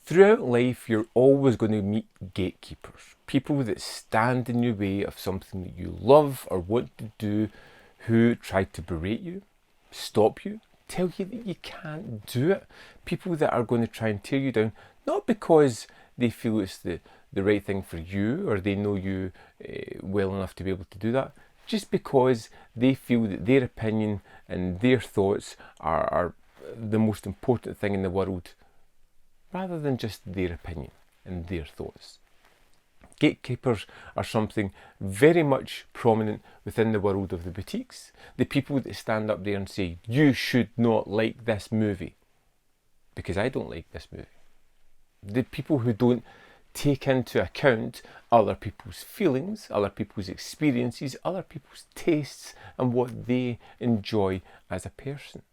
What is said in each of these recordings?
Throughout life, you're always going to meet gatekeepers, people that stand in your way of something that you love or want to do, who try to berate you, stop you, tell you that you can't do it. People that are going to try and tear you down, not because they feel it's the right thing for you or they know you well enough to be able to do that, just because they feel that their opinion and their thoughts are the most important thing in the world, rather than just their opinion and their thoughts. Gatekeepers are something very much prominent within the world of the boutiques. The people that stand up there and say, you should not like this movie, because I don't like this movie. The people who don't take into account other people's feelings, other people's experiences, other people's tastes, and what they enjoy as a person.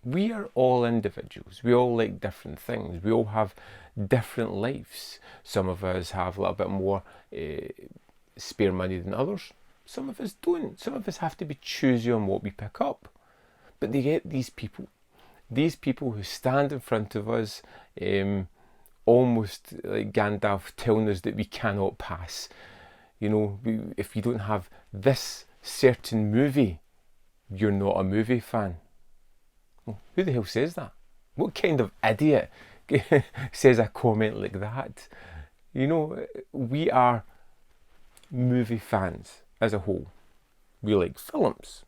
We are all individuals. We all like different things. We all have different lives. Some of us have a little bit more spare money than others. Some of us don't. Some of us have to be choosy on what we pick up. But they get these people who stand in front of us, almost like Gandalf telling us that we cannot pass. You know, if you don't have this certain movie, you're not a movie fan. Well, who the hell says that? What kind of idiot says a comment like that? You know, we are movie fans as a whole. We like films.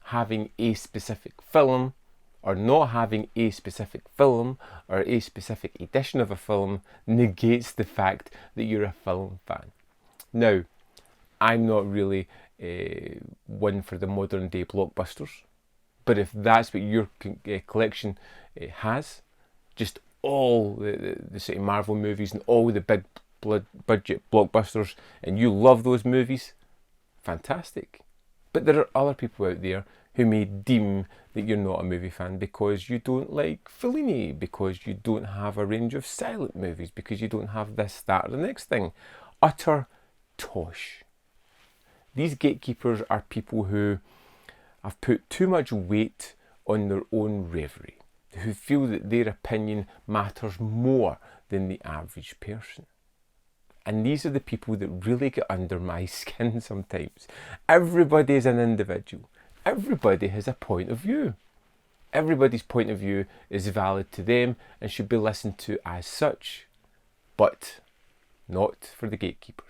Having a specific film or not having a specific film or a specific edition of a film negates the fact that you're a film fan. Now, I'm not really one for the modern day blockbusters. But if that's what your collection has, just all the sort of Marvel movies and all the big budget blockbusters, and you love those movies, fantastic. But there are other people out there who may deem that you're not a movie fan because you don't like Fellini, because you don't have a range of silent movies, because you don't have this, that, or the next thing. Utter tosh. These gatekeepers are people who have put too much weight on their own reverie, who feel that their opinion matters more than the average person. And these are the people that really get under my skin sometimes. Everybody is an individual. Everybody has a point of view. Everybody's point of view is valid to them and should be listened to as such. But not for the gatekeepers.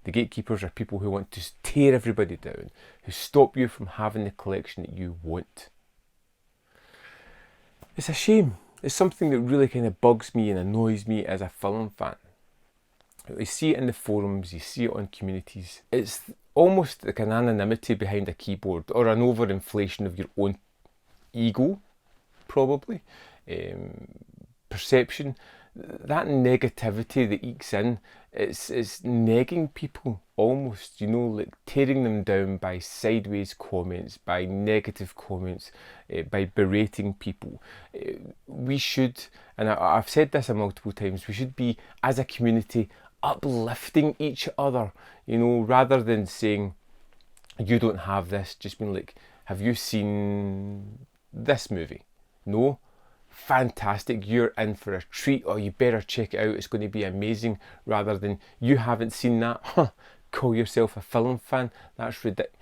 The gatekeepers are people who want to tear everybody down, who stop you from having the collection that you want. It's a shame. It's something that really kind of bugs me and annoys me as a film fan. You see it in the forums, you see it on communities. It's almost like an anonymity behind a keyboard, or an overinflation of your own ego, probably. Perception. That negativity that ekes in, it's negging people almost, you know, like tearing them down by sideways comments, by negative comments, by berating people. We should, and I've said this multiple times, we should be, as a community, uplifting each other, you know, rather than saying, you don't have this, just being like, have you seen this movie? No? Fantastic, you're in for a treat, or you better check it out, it's going to be amazing, rather than, you haven't seen that, call yourself a film fan, that's ridiculous.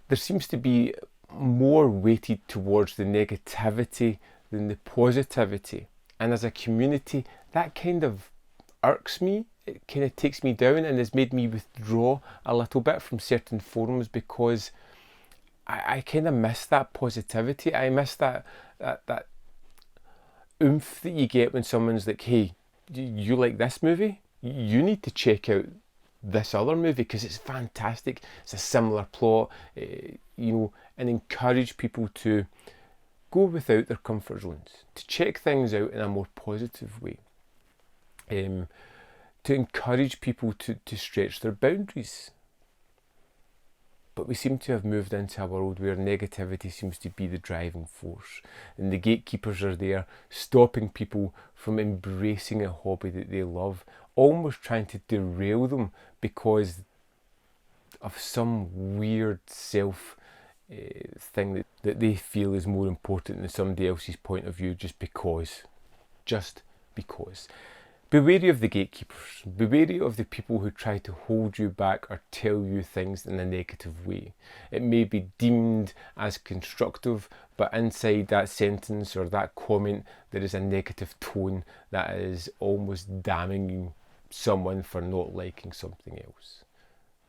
There seems to be more weighted towards the negativity than the positivity, and as a community that kind of irks me. It kind of takes me down and has made me withdraw a little bit from certain forums, because I kind of miss that positivity. I miss that oomph that you get when someone's like, hey, you like this movie? You need to check out this other movie because it's fantastic. It's a similar plot, you know, and encourage people to go without their comfort zones, to check things out in a more positive way, to encourage people to stretch their boundaries. But we seem to have moved into a world where negativity seems to be the driving force, and the gatekeepers are there stopping people from embracing a hobby that they love, almost trying to derail them because of some weird self thing that they feel is more important than somebody else's point of view, just because. Be wary of the gatekeepers. Be wary of the people who try to hold you back or tell you things in a negative way. It may be deemed as constructive, but inside that sentence or that comment, there is a negative tone that is almost damning someone for not liking something else.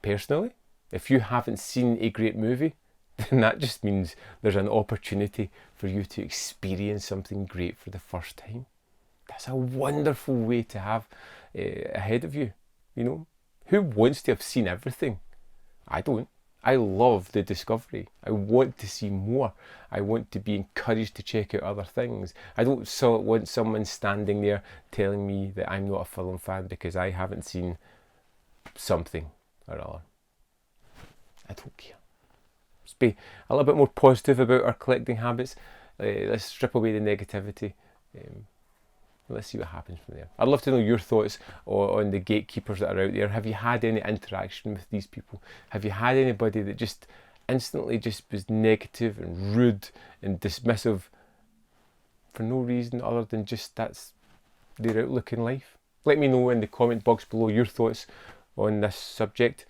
Personally, if you haven't seen a great movie, then that just means there's an opportunity for you to experience something great for the first time. That's a wonderful way to have ahead of you, you know. Who wants to have seen everything? I don't. I love the discovery. I want to see more. I want to be encouraged to check out other things. I don't want someone standing there telling me that I'm not a film fan because I haven't seen something or other. I don't care. Let's be a little bit more positive about our collecting habits. Let's strip away the negativity. Let's see what happens from there. I'd love to know your thoughts on the gatekeepers that are out there. Have you had any interaction with these people? Have you had anybody that just instantly just was negative and rude and dismissive for no reason other than just that's their outlook in life? Let me know in the comment box below your thoughts on this subject.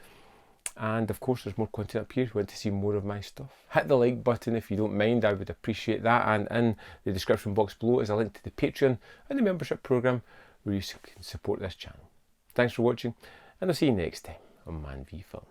And of course, there's more content up here if you want to see more of my stuff. Hit the like button if you don't mind, I would appreciate that. And in the description box below is a link to the Patreon and the membership program where you can support this channel. Thanks for watching, and I'll see you next time on Man v Film.